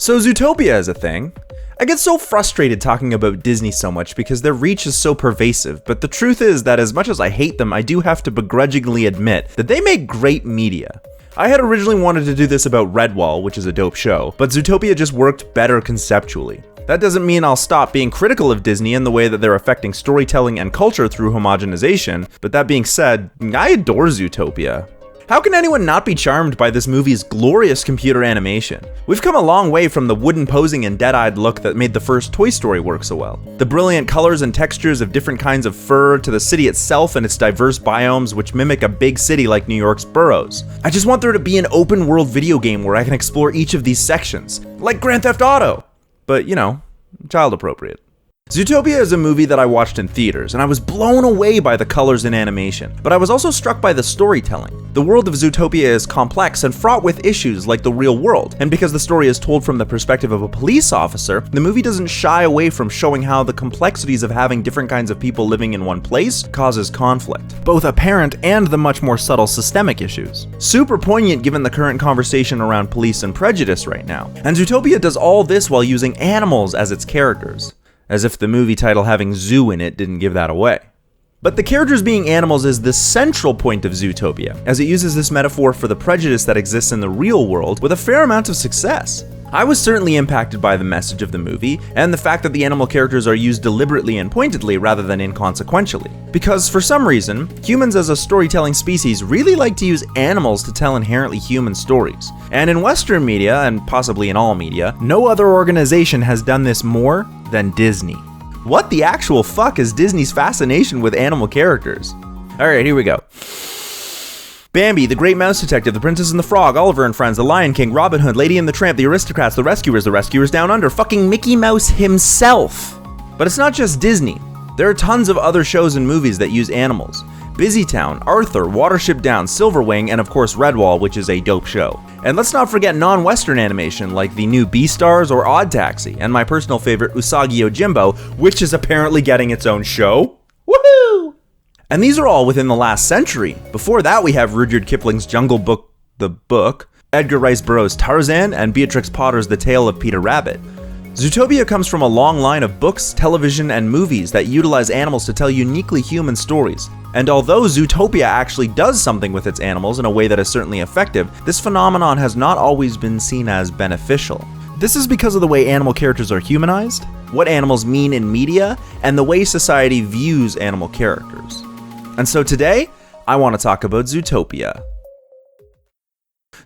So Zootopia is a thing. I get so frustrated talking about Disney so much because their reach is so pervasive, but the truth is that as much as I hate them, I do have to begrudgingly admit that they make great media. I had originally wanted to do this about Redwall, which is a dope show, but Zootopia just worked better conceptually. That doesn't mean I'll stop being critical of Disney and the way that they're affecting storytelling and culture through homogenization, but that being said, I adore Zootopia. How can anyone not be charmed by this movie's glorious computer animation? We've come a long way from the wooden posing and dead-eyed look that made the first Toy Story work so well. The brilliant colors and textures of different kinds of fur, to the city itself and its diverse biomes which mimic a big city like New York's boroughs. I just want there to be an open world video game where I can explore each of these sections, like Grand Theft Auto! But, you know, child appropriate. Zootopia is a movie that I watched in theaters, and I was blown away by the colors and animation, but I was also struck by the storytelling. The world of Zootopia is complex and fraught with issues like the real world, and because the story is told from the perspective of a police officer, the movie doesn't shy away from showing how the complexities of having different kinds of people living in one place causes conflict, both apparent and the much more subtle systemic issues. Super poignant given the current conversation around police and prejudice right now. And Zootopia does all this while using animals as its characters. As if the movie title having zoo in it didn't give that away. But the characters being animals is the central point of Zootopia, as it uses this metaphor for the prejudice that exists in the real world with a fair amount of success. I was certainly impacted by the message of the movie, and the fact that the animal characters are used deliberately and pointedly rather than inconsequentially. Because for some reason, humans as a storytelling species really like to use animals to tell inherently human stories. And in Western media, and possibly in all media, no other organization has done this more than Disney. What the actual fuck is Disney's fascination with animal characters? Alright, here we go. Bambi, the Great Mouse Detective, The Princess and the Frog, Oliver and Friends, The Lion King, Robin Hood, Lady and the Tramp, The Aristocrats, The Rescuers Down Under, fucking Mickey Mouse himself. But it's not just Disney. There are tons of other shows and movies that use animals. Busytown, Arthur, Watership Down, Silverwing, and of course Redwall, which is a dope show. And let's not forget non-Western animation like the new Beastars or Odd Taxi, and my personal favorite Usagi Yojimbo, which is apparently getting its own show. Woohoo! And these are all within the last century. Before that we have Rudyard Kipling's Jungle Book, the book, Edgar Rice Burroughs' Tarzan, and Beatrix Potter's The Tale of Peter Rabbit. Zootopia comes from a long line of books, television, and movies that utilize animals to tell uniquely human stories. And although Zootopia actually does something with its animals in a way that is certainly effective, this phenomenon has not always been seen as beneficial. This is because of the way animal characters are humanized, what animals mean in media, and the way society views animal characters. And so today, I want to talk about Zootopia.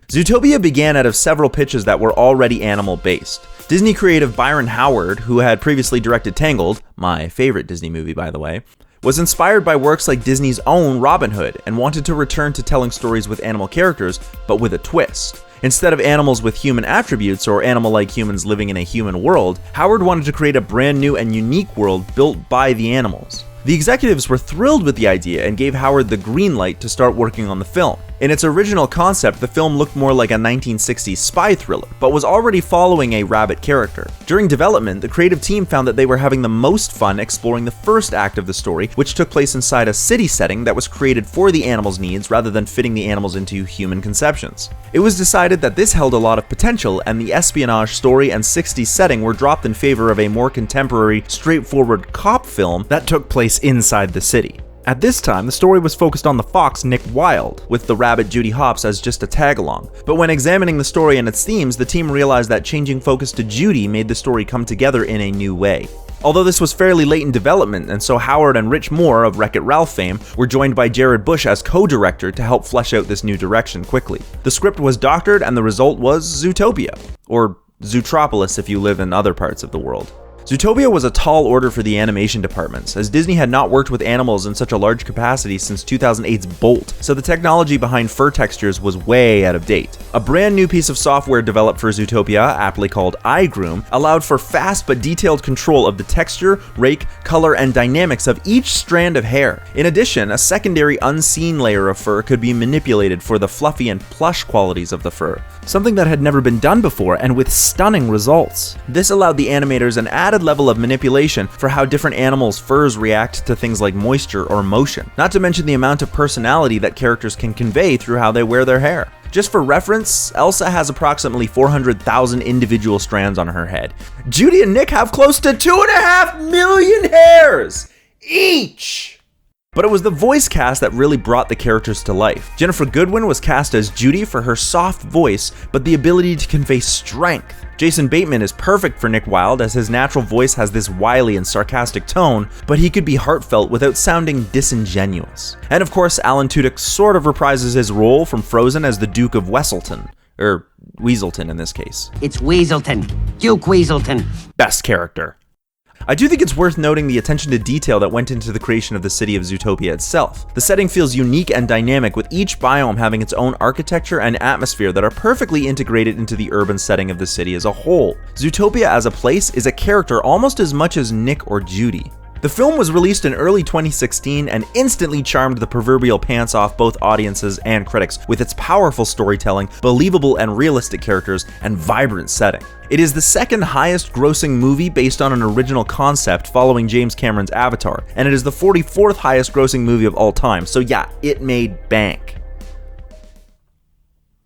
Zootopia began out of several pitches that were already animal-based. Disney creative Byron Howard, who had previously directed Tangled, my favorite Disney movie by the way, was inspired by works like Disney's own Robin Hood and wanted to return to telling stories with animal characters, but with a twist. Instead of animals with human attributes or animal-like humans living in a human world, Howard wanted to create a brand new and unique world built by the animals. The executives were thrilled with the idea and gave Howard the green light to start working on the film. In its original concept, the film looked more like a 1960s spy thriller, but was already following a rabbit character. During development, the creative team found that they were having the most fun exploring the first act of the story, which took place inside a city setting that was created for the animals' needs rather than fitting the animals into human conceptions. It was decided that this held a lot of potential, and the espionage story and 60s setting were dropped in favor of a more contemporary, straightforward cop film that took place inside the city. At this time, the story was focused on the fox Nick Wilde, with the rabbit Judy Hopps as just a tag-along. But when examining the story and its themes, the team realized that changing focus to Judy made the story come together in a new way. Although this was fairly late in development, and so Howard and Rich Moore of Wreck-It Ralph fame were joined by Jared Bush as co-director to help flesh out this new direction quickly. The script was doctored and the result was Zootopia, or Zootropolis if you live in other parts of the world. Zootopia was a tall order for the animation departments, as Disney had not worked with animals in such a large capacity since 2008's Bolt, so the technology behind fur textures was way out of date. A brand new piece of software developed for Zootopia, aptly called iGroom, allowed for fast but detailed control of the texture, rake, color, and dynamics of each strand of hair. In addition, a secondary unseen layer of fur could be manipulated for the fluffy and plush qualities of the fur, something that had never been done before and with stunning results. This allowed the animators an added level of manipulation for how different animals' furs react to things like moisture or motion, not to mention the amount of personality that characters can convey through how they wear their hair. Just for reference, Elsa has approximately 400,000 individual strands on her head. Judy and Nick have close to 2.5 million hairs each! But it was the voice cast that really brought the characters to life. Jennifer Goodwin was cast as Judy for her soft voice, but the ability to convey strength. Jason Bateman is perfect for Nick Wilde, as his natural voice has this wily and sarcastic tone, but he could be heartfelt without sounding disingenuous. And of course, Alan Tudyk sort of reprises his role from Frozen as the Duke of Weselton. Or Weaselton in this case. It's Weaselton. Duke Weaselton. Best character. I do think it's worth noting the attention to detail that went into the creation of the city of Zootopia itself. The setting feels unique and dynamic, with each biome having its own architecture and atmosphere that are perfectly integrated into the urban setting of the city as a whole. Zootopia as a place is a character almost as much as Nick or Judy. The film was released in early 2016 and instantly charmed the proverbial pants off both audiences and critics with its powerful storytelling, believable and realistic characters, and vibrant setting. It is the second highest grossing movie based on an original concept following James Cameron's Avatar, and it is the 44th highest grossing movie of all time, so yeah, it made bank.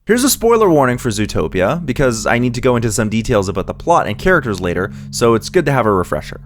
Here's a spoiler warning for Zootopia, because I need to go into some details about the plot and characters later, so it's good to have a refresher.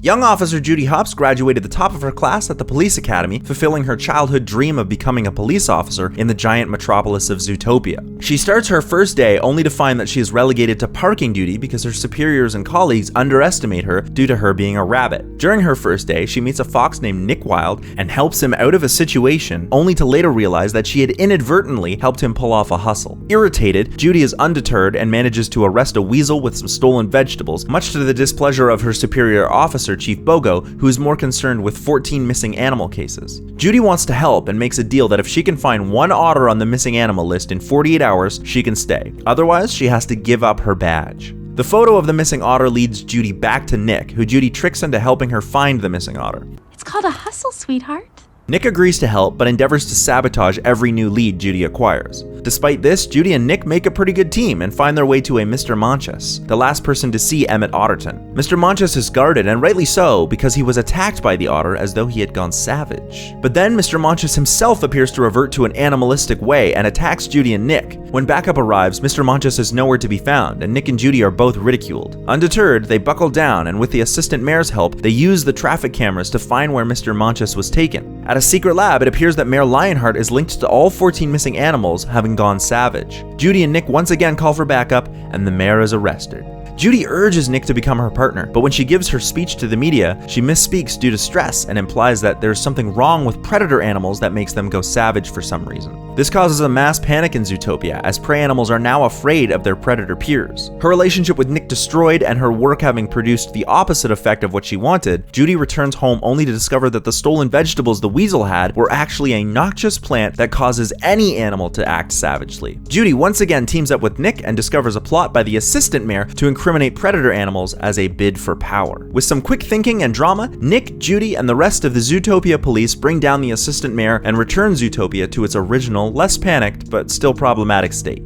Young officer Judy Hopps graduated the top of her class at the police academy, fulfilling her childhood dream of becoming a police officer in the giant metropolis of Zootopia. She starts her first day only to find that she is relegated to parking duty because her superiors and colleagues underestimate her due to her being a rabbit. During her first day, she meets a fox named Nick Wilde and helps him out of a situation, only to later realize that she had inadvertently helped him pull off a hustle. Irritated, Judy is undeterred and manages to arrest a weasel with some stolen vegetables, much to the displeasure of her superior officer, Chief Bogo, who is more concerned with 14 missing animal cases. Judy wants to help and makes a deal that if she can find one otter on the missing animal list in 48 hours, she can stay. Otherwise, she has to give up her badge. The photo of the missing otter leads Judy back to Nick, who Judy tricks into helping her find the missing otter. It's called a hustle, sweetheart. Nick agrees to help, but endeavors to sabotage every new lead Judy acquires. Despite this, Judy and Nick make a pretty good team and find their way to a Mr. Manchas, the last person to see Emmett Otterton. Mr. Manchas is guarded, and rightly so, because he was attacked by the otter as though he had gone savage. But then Mr. Manchas himself appears to revert to an animalistic way and attacks Judy and Nick. When backup arrives, Mr. Manchas is nowhere to be found, and Nick and Judy are both ridiculed. Undeterred, they buckle down, and with the assistant mayor's help, they use the traffic cameras to find where Mr. Manchas was taken. At a secret lab, it appears that Mayor Lionheart is linked to all 14 missing animals having gone savage. Judy and Nick once again call for backup, and the mayor is arrested. Judy urges Nick to become her partner, but when she gives her speech to the media, she misspeaks due to stress and implies that there's something wrong with predator animals that makes them go savage for some reason. This causes a mass panic in Zootopia, as prey animals are now afraid of their predator peers. Her relationship with Nick destroyed and her work having produced the opposite effect of what she wanted, Judy returns home only to discover that the stolen vegetables the weasel had were actually a noxious plant that causes any animal to act savagely. Judy once again teams up with Nick and discovers a plot by the assistant mayor to incriminate predator animals as a bid for power. With some quick thinking and drama, Nick, Judy, and the rest of the Zootopia police bring down the assistant mayor and return Zootopia to its original, less panicked, but still problematic state.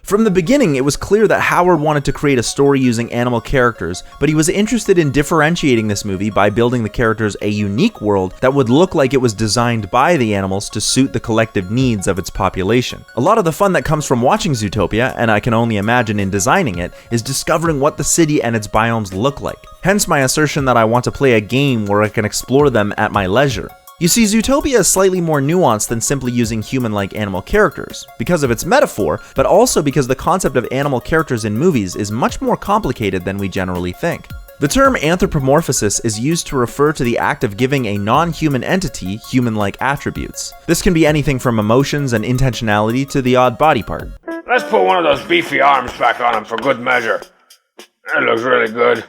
From the beginning, it was clear that Howard wanted to create a story using animal characters, but he was interested in differentiating this movie by building the characters a unique world that would look like it was designed by the animals to suit the collective needs of its population. A lot of the fun that comes from watching Zootopia, and I can only imagine in designing it, is discovering what the city and its biomes look like. Hence my assertion that I want to play a game where I can explore them at my leisure. You see, Zootopia is slightly more nuanced than simply using human-like animal characters, because of its metaphor, but also because the concept of animal characters in movies is much more complicated than we generally think. The term anthropomorphosis is used to refer to the act of giving a non-human entity human-like attributes. This can be anything from emotions and intentionality to the odd body part. Let's put one of those beefy arms back on him for good measure. That looks really good.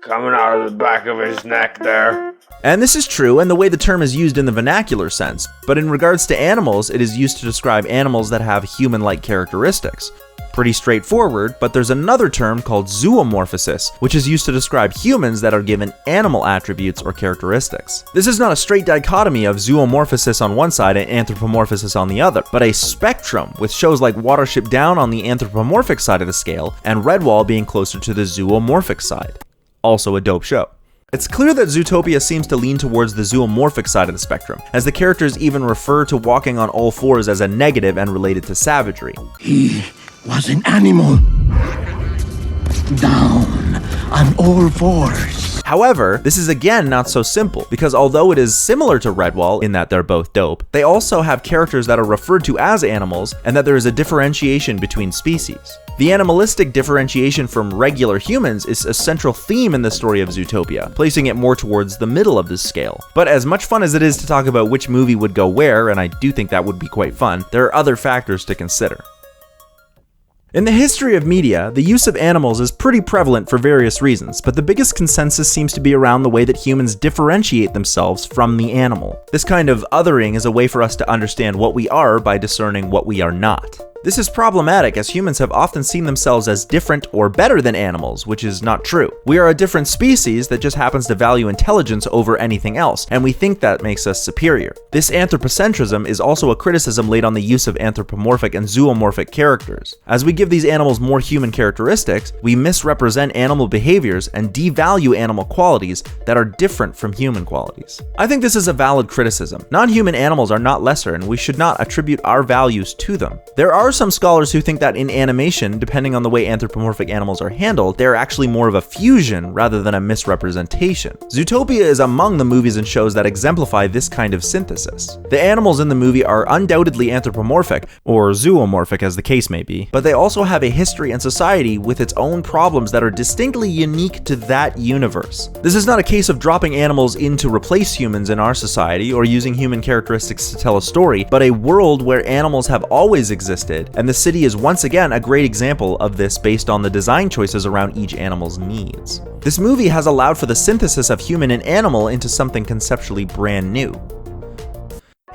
Coming out of the back of his neck there. And this is true in the way the term is used in the vernacular sense, but in regards to animals, it is used to describe animals that have human-like characteristics. Pretty straightforward, but there's another term called zoomorphosis, which is used to describe humans that are given animal attributes or characteristics. This is not a straight dichotomy of zoomorphosis on one side and anthropomorphosis on the other, but a spectrum, with shows like Watership Down on the anthropomorphic side of the scale, and Redwall being closer to the zoomorphic side. Also a dope show. It's clear that Zootopia seems to lean towards the zoomorphic side of the spectrum, as the characters even refer to walking on all fours as a negative and related to savagery. He was an animal. Down on all fours. However, this is again not so simple, because although it is similar to Redwall in that they're both dope, they also have characters that are referred to as animals, and that there is a differentiation between species. The animalistic differentiation from regular humans is a central theme in the story of Zootopia, placing it more towards the middle of this scale. But as much fun as it is to talk about which movie would go where, and I do think that would be quite fun, there are other factors to consider. In the history of media, the use of animals is pretty prevalent for various reasons, but the biggest consensus seems to be around the way that humans differentiate themselves from the animal. This kind of othering is a way for us to understand what we are by discerning what we are not. This is problematic, as humans have often seen themselves as different or better than animals, which is not true. We are a different species that just happens to value intelligence over anything else, and we think that makes us superior. This anthropocentrism is also a criticism laid on the use of anthropomorphic and zoomorphic characters. As we give these animals more human characteristics, we misrepresent animal behaviors and devalue animal qualities that are different from human qualities. I think this is a valid criticism. Non-human animals are not lesser, and we should not attribute our values to them. There are some scholars who think that in animation, depending on the way anthropomorphic animals are handled, they're actually more of a fusion rather than a misrepresentation. Zootopia is among the movies and shows that exemplify this kind of synthesis. The animals in the movie are undoubtedly anthropomorphic, or zoomorphic as the case may be, but they also have a history and society with its own problems that are distinctly unique to that universe. This is not a case of dropping animals in to replace humans in our society or using human characteristics to tell a story, but a world where animals have always existed, and the city is once again a great example of this based on the design choices around each animal's needs. This movie has allowed for the synthesis of human and animal into something conceptually brand new.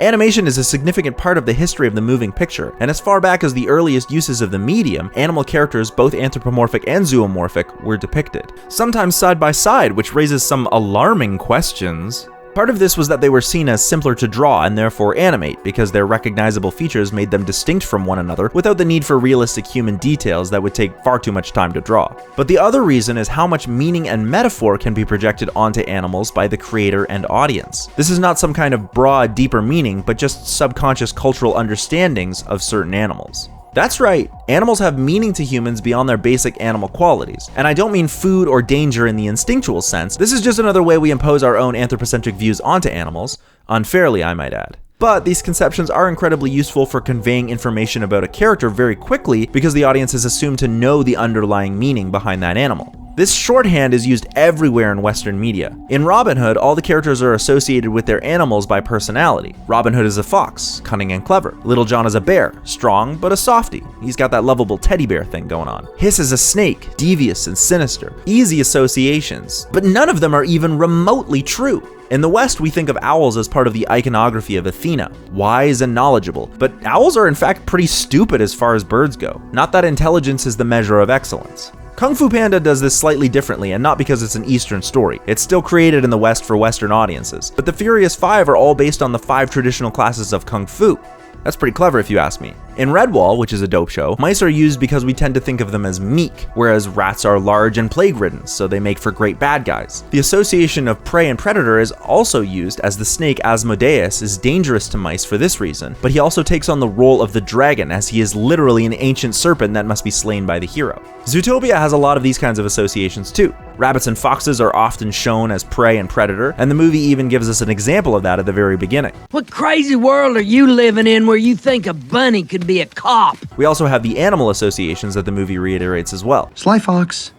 Animation is a significant part of the history of the moving picture, and as far back as the earliest uses of the medium, animal characters, both anthropomorphic and zoomorphic, were depicted, sometimes side by side, which raises some alarming questions. Part of this was that they were seen as simpler to draw and therefore animate, because their recognizable features made them distinct from one another without the need for realistic human details that would take far too much time to draw. But the other reason is how much meaning and metaphor can be projected onto animals by the creator and audience. This is not some kind of broad, deeper meaning, but just subconscious cultural understandings of certain animals. That's right, animals have meaning to humans beyond their basic animal qualities. And I don't mean food or danger in the instinctual sense. This is just another way we impose our own anthropocentric views onto animals, unfairly I might add. But these conceptions are incredibly useful for conveying information about a character very quickly because the audience is assumed to know the underlying meaning behind that animal. This shorthand is used everywhere in Western media. In Robin Hood, all the characters are associated with their animals by personality. Robin Hood is a fox, cunning and clever. Little John is a bear, strong but a softie. He's got that lovable teddy bear thing going on. Hiss is a snake, devious and sinister. Easy associations, but none of them are even remotely true. In the West, we think of owls as part of the iconography of Athena, wise and knowledgeable, but owls are in fact pretty stupid as far as birds go. Not that intelligence is the measure of excellence. Kung Fu Panda does this slightly differently, and not because it's an Eastern story. It's still created in the West for Western audiences, but the Furious Five are all based on the 5 traditional classes of Kung Fu. That's pretty clever if you ask me. In Redwall, which is a dope show, mice are used because we tend to think of them as meek, whereas rats are large and plague-ridden, so they make for great bad guys. The association of prey and predator is also used, as the snake Asmodeus is dangerous to mice for this reason, but he also takes on the role of the dragon, as he is literally an ancient serpent that must be slain by the hero. Zootopia has a lot of these kinds of associations too. Rabbits and foxes are often shown as prey and predator, and the movie even gives us an example of that at the very beginning. What crazy world are you living in where you think a bunny could be a cop? We also have the animal associations that the movie reiterates as well. Sly fox,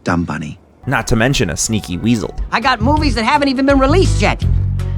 dumb bunny. Not to mention a sneaky weasel. I got movies that haven't even been released yet.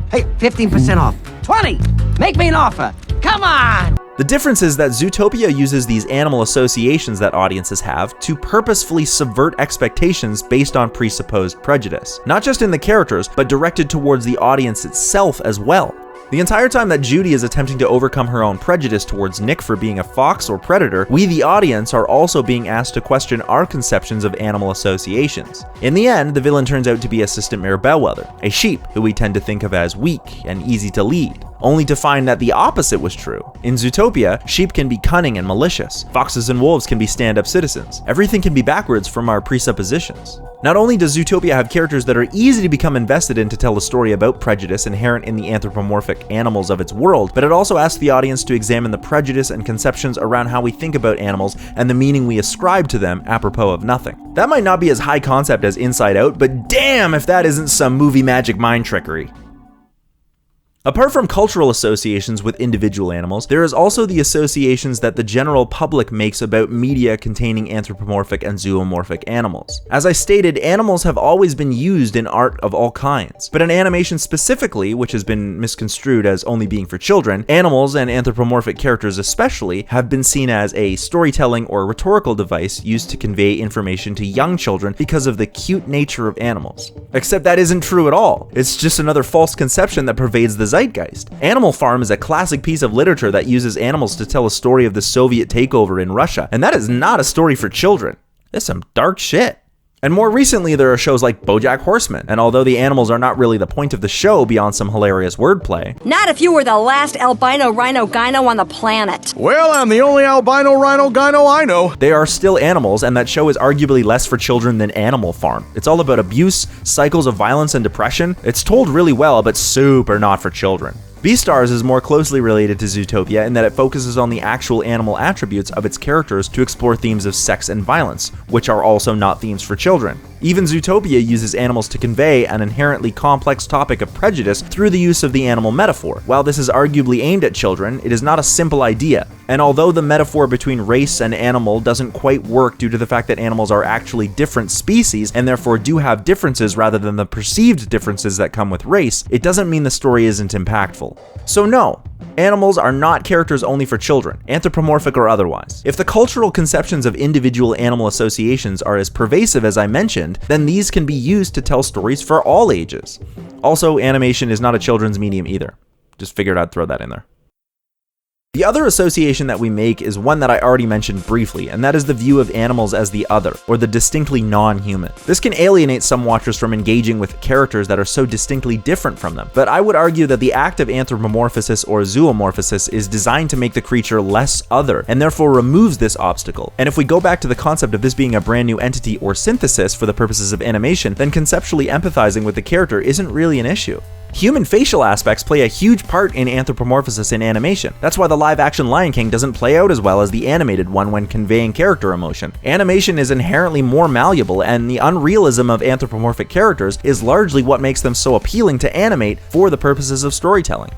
Hey, 15% off. 20! Make me an offer. Come on! The difference is that Zootopia uses these animal associations that audiences have to purposefully subvert expectations based on presupposed prejudice, not just in the characters, but directed towards the audience itself as well. The entire time that Judy is attempting to overcome her own prejudice towards Nick for being a fox or predator, we the audience are also being asked to question our conceptions of animal associations. In the end, the villain turns out to be Assistant Mayor Bellwether, a sheep who we tend to think of as weak and easy to lead, only to find that the opposite was true. In Zootopia, sheep can be cunning and malicious, foxes and wolves can be stand-up citizens. Everything can be backwards from our presuppositions. Not only does Zootopia have characters that are easy to become invested in to tell a story about prejudice inherent in the anthropomorphic animals of its world, but it also asks the audience to examine the prejudice and conceptions around how we think about animals and the meaning we ascribe to them apropos of nothing. That might not be as high concept as Inside Out, but damn if that isn't some movie magic mind trickery. Apart from cultural associations with individual animals, there is also the associations that the general public makes about media containing anthropomorphic and zoomorphic animals. As I stated, animals have always been used in art of all kinds, but in animation specifically, which has been misconstrued as only being for children, animals and anthropomorphic characters especially have been seen as a storytelling or rhetorical device used to convey information to young children because of the cute nature of animals. Except that isn't true at all. It's just another false conception that pervades the zeitgeist. Animal Farm is a classic piece of literature that uses animals to tell a story of the Soviet takeover in Russia, and that is not a story for children. That's some dark shit. And more recently, there are shows like BoJack Horseman, and although the animals are not really the point of the show beyond some hilarious wordplay, not if you were the last albino rhino gyno on the planet. Well, I'm the only albino rhino gyno I know. They are still animals, and that show is arguably less for children than Animal Farm. It's all about abuse, cycles of violence and depression. It's told really well, but super not for children. Beastars is more closely related to Zootopia in that it focuses on the actual animal attributes of its characters to explore themes of sex and violence, which are also not themes for children. Even Zootopia uses animals to convey an inherently complex topic of prejudice through the use of the animal metaphor. While this is arguably aimed at children, it is not a simple idea. And although the metaphor between race and animal doesn't quite work due to the fact that animals are actually different species and therefore do have differences rather than the perceived differences that come with race, it doesn't mean the story isn't impactful. So no, animals are not characters only for children, anthropomorphic or otherwise. If the cultural conceptions of individual animal associations are as pervasive as I mentioned, then these can be used to tell stories for all ages. Also, animation is not a children's medium either. Just figured I'd throw that in there. The other association that we make is one that I already mentioned briefly, and that is the view of animals as the other, or the distinctly non-human. This can alienate some watchers from engaging with characters that are so distinctly different from them, but I would argue that the act of anthropomorphosis or zoomorphosis is designed to make the creature less other, and therefore removes this obstacle. And if we go back to the concept of this being a brand new entity or synthesis for the purposes of animation, then conceptually empathizing with the character isn't really an issue. Human facial aspects play a huge part in anthropomorphosis in animation. That's why the live-action Lion King doesn't play out as well as the animated one when conveying character emotion. Animation is inherently more malleable, and the unrealism of anthropomorphic characters is largely what makes them so appealing to animate for the purposes of storytelling.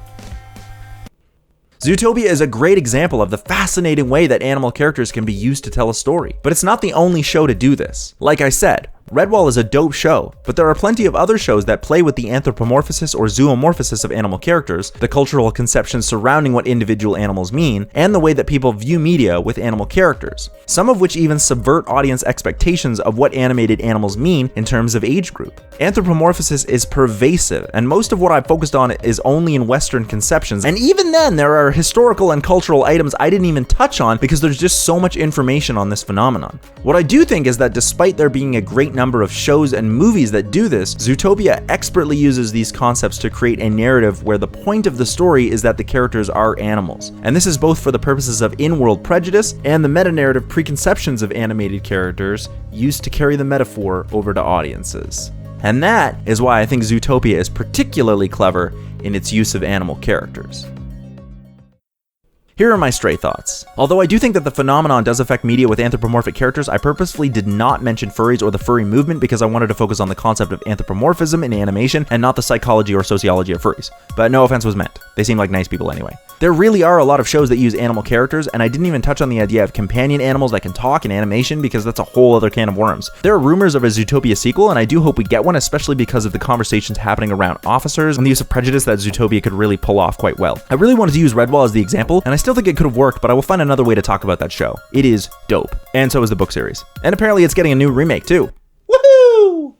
Zootopia is a great example of the fascinating way that animal characters can be used to tell a story, but it's not the only show to do this. Like I said, Redwall is a dope show, but there are plenty of other shows that play with the anthropomorphosis or zoomorphosis of animal characters, the cultural conceptions surrounding what individual animals mean, and the way that people view media with animal characters, some of which even subvert audience expectations of what animated animals mean in terms of age group. Anthropomorphosis is pervasive, and most of what I've focused on is only in Western conceptions, and even then there are historical and cultural items I didn't even touch on because there's just so much information on this phenomenon. What I do think is that despite there being a great number of shows and movies that do this, Zootopia expertly uses these concepts to create a narrative where the point of the story is that the characters are animals. And this is both for the purposes of in-world prejudice and the meta-narrative preconceptions of animated characters used to carry the metaphor over to audiences. And that is why I think Zootopia is particularly clever in its use of animal characters. Here are my stray thoughts. Although I do think that the phenomenon does affect media with anthropomorphic characters, I purposefully did not mention furries or the furry movement because I wanted to focus on the concept of anthropomorphism in animation and not the psychology or sociology of furries. But no offense was meant. They seem like nice people anyway. There really are a lot of shows that use animal characters, and I didn't even touch on the idea of companion animals that can talk in animation because that's a whole other can of worms. There are rumors of a Zootopia sequel, and I do hope we get one, especially because of the conversations happening around officers and the use of prejudice that Zootopia could really pull off quite well. I really wanted to use Redwall as the example, and I still think it could have worked, but I will find another way to talk about that show. It is dope. And so is the book series. And apparently it's getting a new remake too. Woohoo!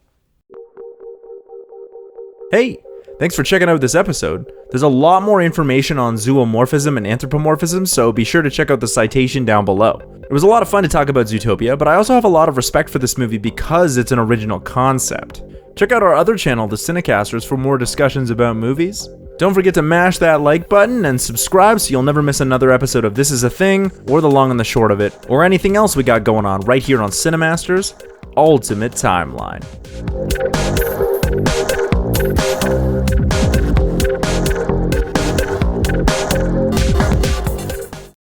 Hey! Thanks for checking out this episode. There's a lot more information on zoomorphism and anthropomorphism, so be sure to check out the citation down below. It was a lot of fun to talk about Zootopia, but I also have a lot of respect for this movie because it's an original concept. Check out our other channel, the Cinemasters, for more discussions about movies. Don't forget to mash that like button and subscribe so you'll never miss another episode of This Is a Thing, or the long and the short of it, or anything else we got going on right here on Cinemasters Ultimate Timeline.